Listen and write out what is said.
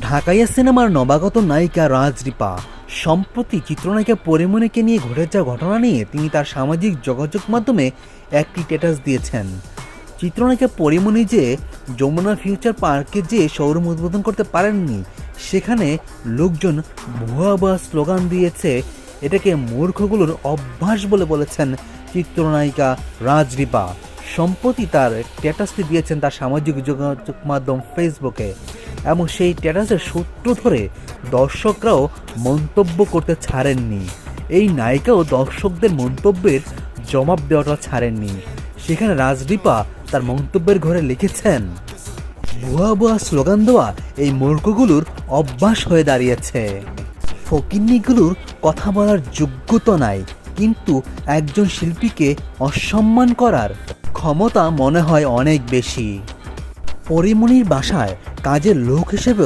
ঢাকাইয়া সিনেমার নবাগত নায়িকা রাজরিপা সম্প্রতি চিত্রনায়িকা পরিমণিকে নিয়ে ঘটে যাওয়া ঘটনা নিয়ে তিনি তার সামাজিক যোগাযোগ মাধ্যমে একটি স্ট্যাটাস দিয়েছেন। চিত্রনায়িকা পরিমণি যে যমুনা ফিউচার পার্কে যে শোরুম উদ্বোধন করতে পারেননি, সেখানে লোকজন ভুয়া ভুয়া স্লোগান দিয়েছে, এটাকে মূর্খগুলোর অভ্যাস বলে বলেছেন চিত্রনায়িকা রাজরিপা। সম্প্রতি তার স্ট্যাটাসটি দিয়েছেন তার সামাজিক যোগাযোগ মাধ্যম ফেসবুকে, এবং সেই স্ট্যাটাসের সূত্র ধরে দর্শকরাও মন্তব্য করতে ছাড়েননি। এই নায়িকাও দর্শকদের মন্তব্যের জবাব দেওয়াটা ছাড়েননি। সেখানে রাজরিপা তার মন্তব্যের ঘরে লিখেছেন, ভুয়া ভুয়া স্লোগান দেওয়া এই মূর্খগুলোর অভ্যাস হয়ে দাঁড়িয়েছে। ফকিন্নিগুলোর কথা বলার যোগ্যতা নাই, কিন্তু একজন শিল্পীকে অসম্মান করার ক্ষমতা মনে হয় অনেক বেশি। পরিমণির বাসায় কাজের লোক হিসেবে